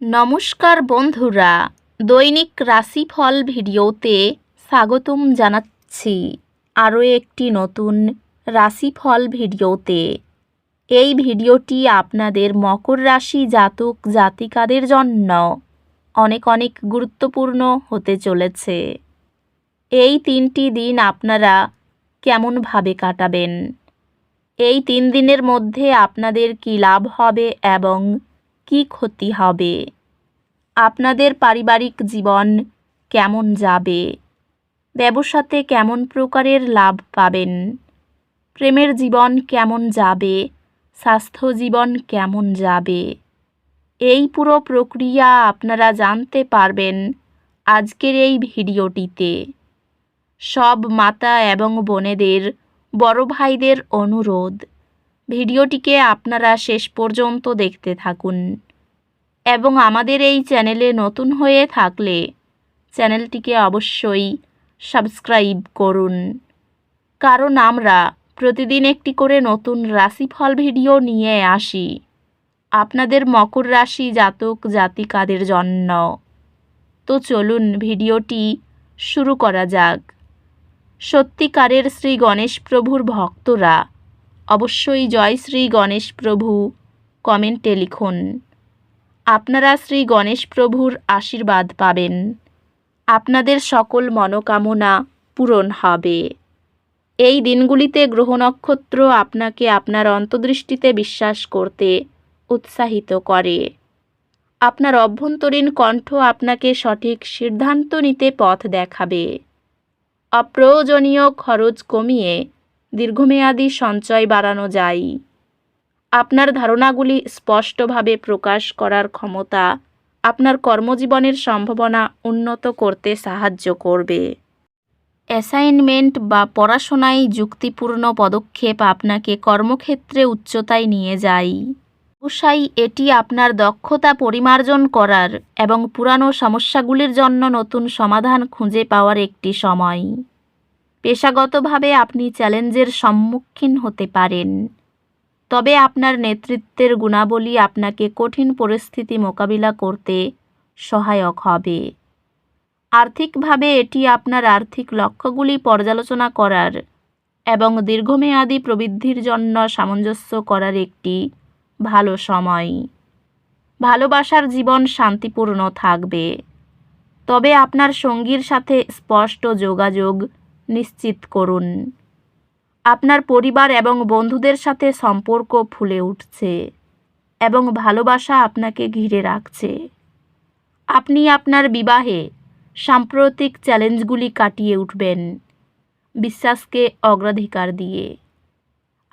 নমস্কার বন্ধুরা, দৈনিক রাশিফল ভিডিওতে স্বাগতম জানাচ্ছি আরও একটি নতুন রাশিফল ভিডিওতে। এই ভিডিওটি আপনাদের মকর রাশি জাতক জাতিকাদের জন্য অনেক অনেক গুরুত্বপূর্ণ হতে চলেছে। এই 3টি দিন আপনারা কেমনভাবে কাটাবেন? এই 3 দিনের মধ্যে আপনাদের কী লাভ হবে এবং কী ক্ষতি হবে? আপনাদের পারিবারিক জীবন কেমন যাবে? ব্যবসাতে কেমন প্রকারের লাভ পাবেন? প্রেমের জীবন কেমন যাবে? স্বাস্থ্য জীবন কেমন যাবে? এই পুরো প্রক্রিয়া আপনারা জানতে পারবেন আজকের এই ভিডিওটিতে। সব মাতা এবং বোনেদের, বড় ভাইদের অনুরোধ, ভিডিওটিকে আপনারা শেষ পর্যন্ত দেখতে থাকুন এবং আমাদের এই চ্যানেলে নতুন হয়ে থাকলে চ্যানেলটিকে অবশ্যই সাবস্ক্রাইব করুন, কারণ আমরা প্রতিদিন একটি করে নতুন রাশিফল ভিডিও নিয়ে আসি আপনাদের মকর রাশি জাতক জাতিকাদের জন্য। তো চলুন ভিডিওটি শুরু করা যাক। সত্যিকারের শ্রী গণেশ প্রভুর ভক্তরা অবশ্যই জয় শ্রী গণেশ প্রভু কমেন্টে লিখুন। আপনারা শ্রী গণেশ প্রভুর আশীর্বাদ পাবেন, আপনাদের সকল মনোকামনা পূরণ হবে। এই দিনগুলিতে গ্রহ নক্ষত্র আপনাকে আপনার অন্তর্দৃষ্টিতে বিশ্বাস করতে উৎসাহিত করে। আপনার অভ্যন্তরীণ কণ্ঠ আপনাকে সঠিক সিদ্ধান্ত নিতে পথ দেখাবে। অপ্রয়োজনীয় খরচ কমিয়ে দীর্ঘমেয়াদী সঞ্চয় বাড়ানো যায়। আপনার ধারণাগুলি স্পষ্টভাবে প্রকাশ করার ক্ষমতা আপনার কর্মজীবনের সম্ভাবনা উন্নত করতে সাহায্য করবে। অ্যাসাইনমেন্ট বা পড়াশোনায় যুক্তিপূর্ণ পদক্ষেপ আপনাকে কর্মক্ষেত্রে উচ্চতায় নিয়ে যায়। ব্যবসায়ী এটি আপনার দক্ষতা পরিমার্জন করার এবং পুরানো সমস্যাগুলির জন্য নতুন সমাধান খুঁজে পাওয়ার একটি সময়। পেশাগতভাবে আপনি চ্যালেঞ্জের সম্মুখীন হতে পারেন, তবে আপনার নেতৃত্বের গুণাবলী আপনাকে কঠিন পরিস্থিতি মোকাবিলা করতে সহায়ক হবে। আর্থিকভাবে এটি আপনার আর্থিক লক্ষ্যগুলি পর্যালোচনা করার এবং দীর্ঘমেয়াদী প্রবৃদ্ধির জন্য সামঞ্জস্য করার একটি ভালো সময়। ভালোবাসার জীবন শান্তিপূর্ণ থাকবে, তবে আপনার সঙ্গীর সাথে স্পষ্ট যোগাযোগ নিশ্চিত করুন। আপনার পরিবার এবং বন্ধুদের সাথে সম্পর্ক ফুলে উঠছে এবং ভালোবাসা আপনাকে ঘিরে রাখছে। আপনি আপনার বিবাহে সাম্প্রতিক চ্যালেঞ্জগুলি কাটিয়ে উঠবেন, বিশ্বাসকে অগ্রাধিকার দিয়ে।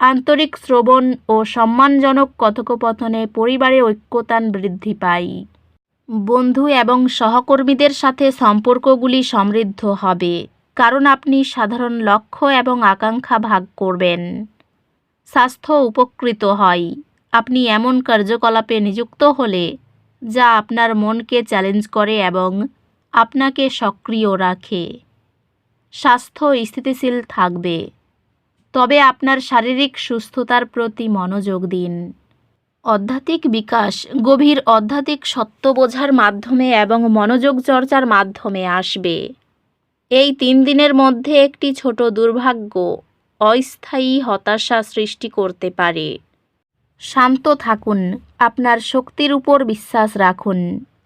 আন্তরিক শ্রবণ ও সম্মানজনক কথোপকথনে পরিবারে ঐক্যতান বৃদ্ধি পায়। বন্ধু এবং সহকর্মীদের সাথে সম্পর্কগুলি সমৃদ্ধ হবে, কারণ আপনি সাধারণ লক্ষ্য এবং আকাঙ্ক্ষা ভাগ করবেন। স্বাস্থ্য উপকৃত হয় আপনি এমন কার্যকলাপে নিযুক্ত হলে যা আপনার মনকে চ্যালেঞ্জ করে এবং আপনাকে সক্রিয় রাখে। স্বাস্থ্য স্থিতিশীল থাকবে, তবে আপনার শারীরিক সুস্থতার প্রতি মনোযোগ দিন। আধ্যাত্মিক বিকাশ গভীর আধ্যাত্মিক সত্য বোঝার মাধ্যমে এবং মনোযোগ চর্চার মাধ্যমে আসবে। এই 3 দিনের মধ্যে একটি ছোট দুর্ভাগ্য অস্থায়ী হতাশা সৃষ্টি করতে পারে। শান্ত থাকুন, আপনার শক্তির উপর বিশ্বাস রাখুন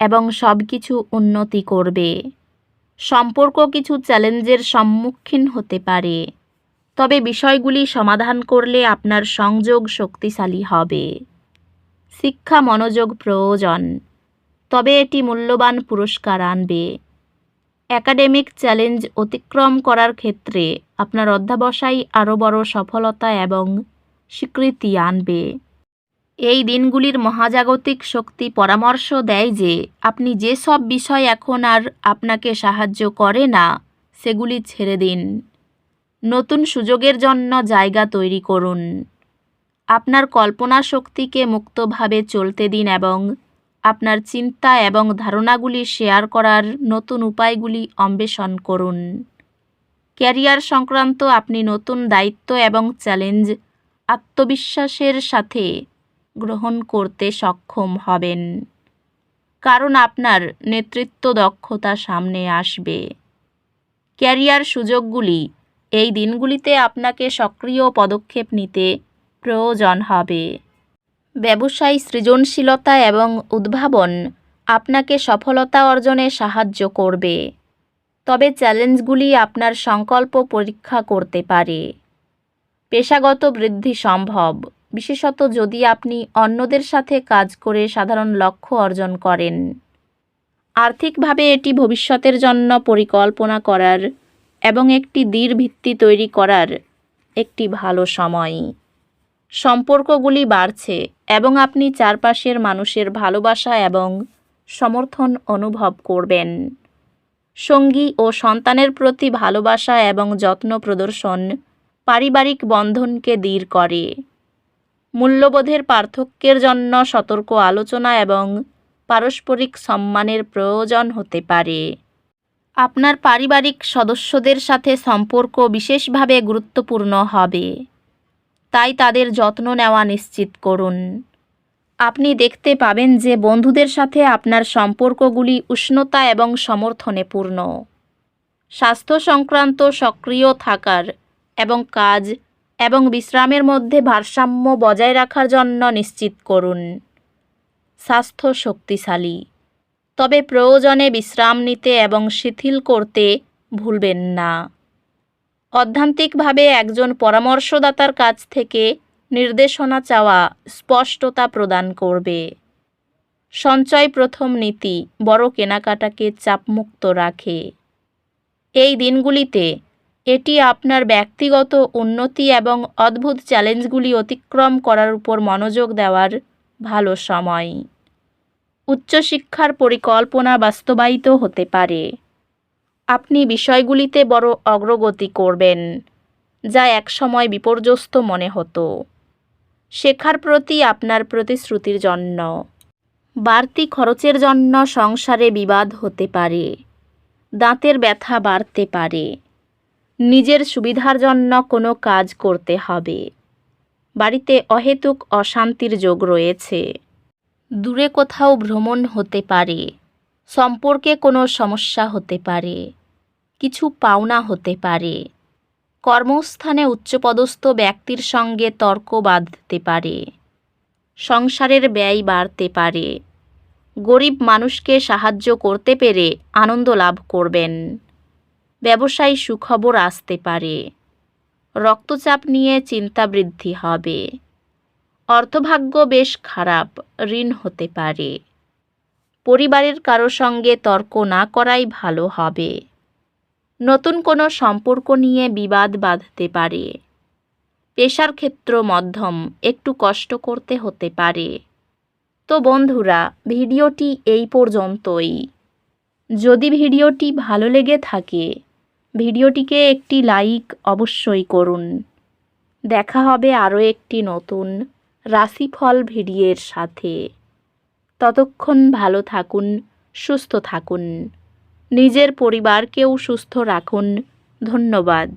এবং সব কিছু উন্নতি করবে। সম্পর্ক কিছু চ্যালেঞ্জের সম্মুখীন হতে পারে, তবে বিষয়গুলি সমাধান করলে আপনার সংযোগ শক্তিশালী হবে। শিক্ষা মনোযোগ প্রয়োজন, তবে এটি মূল্যবান পুরস্কার আনবে। একাডেমিক চ্যালেঞ্জ অতিক্রম করার ক্ষেত্রে আপনার অধ্যবসায় আরও বড় সফলতা এবং স্বীকৃতি আনবে। এই দিনগুলির মহাজাগতিক শক্তি পরামর্শ দেয় যে আপনি যেসব বিষয় এখন আর আপনাকে সাহায্য করে না সেগুলি ছেড়ে দিন। নতুন সুযোগের জন্য জায়গা তৈরি করুন। আপনার কল্পনা শক্তিকে মুক্তভাবে চলতে দিন এবং আপনার চিন্তা এবং ধারণাগুলি শেয়ার করার নতুন উপায়গুলি অন্বেষণ করুন। ক্যারিয়ার সংক্রান্ত আপনি নতুন দায়িত্ব এবং চ্যালেঞ্জ আত্মবিশ্বাসের সাথে গ্রহণ করতে সক্ষম হবেন। কারণ আপনার নেতৃত্ব দক্ষতা সামনে আসবে। ক্যারিয়ার সুযোগগুলি এই দিনগুলিতে আপনাকে সক্রিয় পদক্ষেপ নিতে প্রয়োজন হবে। ব্যবসায় সৃজনশীলতা এবং উদ্ভাবন আপনাকে সফলতা অর্জনে সাহায্য করবে, তবে চ্যালেঞ্জগুলি আপনার সংকল্প পরীক্ষা করতে পারে। পেশাগত বৃদ্ধি সম্ভব, বিশেষত যদি আপনি অন্যদের সাথে কাজ করে সাধারণ লক্ষ্য অর্জন করেন। আর্থিকভাবে এটি ভবিষ্যতের জন্য পরিকল্পনা করার এবং একটি দৃঢ় ভিত্তি তৈরি করার একটি ভালো সময়। সম্পর্কগুলি বাড়ছে এবং আপনি চারপাশের মানুষের ভালোবাসা এবং সমর্থন অনুভব করবেন। সঙ্গী ও সন্তানের প্রতি ভালোবাসা এবং যত্ন প্রদর্শন পারিবারিক বন্ধনকে দৃঢ় করে। মূল্যবোধের পার্থক্যের জন্য সতর্ক আলোচনা এবং পারস্পরিক সম্মানের প্রয়োজন হতে পারে। আপনার পারিবারিক সদস্যদের সাথে সম্পর্ক বিশেষভাবে গুরুত্বপূর্ণ হবে, তাই তাদের যত্ন নেওয়া নিশ্চিত করুন। আপনি দেখতে পাবেন যে বন্ধুদের সাথে আপনার সম্পর্কগুলি উষ্ণতা এবং সমর্থনে পূর্ণ। স্বাস্থ্য সংক্রান্ত সক্রিয় থাকার এবং কাজ এবং বিশ্রামের মধ্যে ভারসাম্য বজায় রাখার জন্য নিশ্চিত করুন। স্বাস্থ্য শক্তিশালী, তবে প্রয়োজনে বিশ্রাম নিতে এবং শিথিল করতে ভুলবেন না। অধ্যাত্মিকভাবে একজন পরামর্শদাতার কাছ থেকে নির্দেশনা চাওয়া স্পষ্টতা প্রদান করবে। সঞ্চয় প্রথম নীতি বড় কেনাকাটাকে চাপমুক্ত রাখে। এই দিনগুলিতে এটি আপনার ব্যক্তিগত উন্নতি এবং অদ্ভুত চ্যালেঞ্জগুলি অতিক্রম করার উপর মনোযোগ দেওয়ার ভালো সময়। উচ্চশিক্ষার পরিকল্পনা বাস্তবায়িত হতে পারে। আপনি বিষয়গুলিতে বড় অগ্রগতি করবেন, যা একসময় বিপর্যস্ত মনে হতো। শেখার প্রতি আপনার প্রতিশ্রুতির জন্য বাড়তি খরচের জন্য সংসারে বিবাদ হতে পারে। দাঁতের ব্যথা বাড়তে পারে। নিজের সুবিধার জন্য কোনো কাজ করতে হবে। বাড়িতে অহেতুক অশান্তির যোগ রয়েছে। দূরে কোথাও ভ্রমণ হতে পারে। সম্পর্কে কোনো সমস্যা হতে পারে। কিছু পাওনা হতে পারে। কর্মস্থানে উচ্চপদস্থ ব্যক্তির সঙ্গে তর্ক বাঁধতে পারে। সংসারের ব্যয় বাড়তে পারে। গরিব মানুষকে সাহায্য করতে পেরে আনন্দ লাভ করবেন। ব্যবসায় সুখবর আসতে পারে। রক্তচাপ নিয়ে চিন্তা বৃদ্ধি হবে। অর্থভাগ্য বেশ খারাপ, ঋণ হতে পারে। পরিবারের কারো সঙ্গে তর্ক না করাই ভালো হবে। নতুন কোনো সম্পর্ক নিয়ে বিবাদ বাঁধতে পারে। পেশার ক্ষেত্র মধ্যম, একটু কষ্ট করতে হতে পারে। তো বন্ধুরা, ভিডিওটি এই পর্যন্তই। যদি ভিডিওটি ভালো লেগে থাকে, ভিডিওটিকে একটি লাইক অবশ্যই করুন। দেখা হবে আরও একটি নতুন রাশিফল ভিডিওর সাথে। ততক্ষণ ভালো থাকুন, সুস্থ থাকুন। নিজের পরিবারকেও সুস্থ রাখুন। ধন্যবাদ।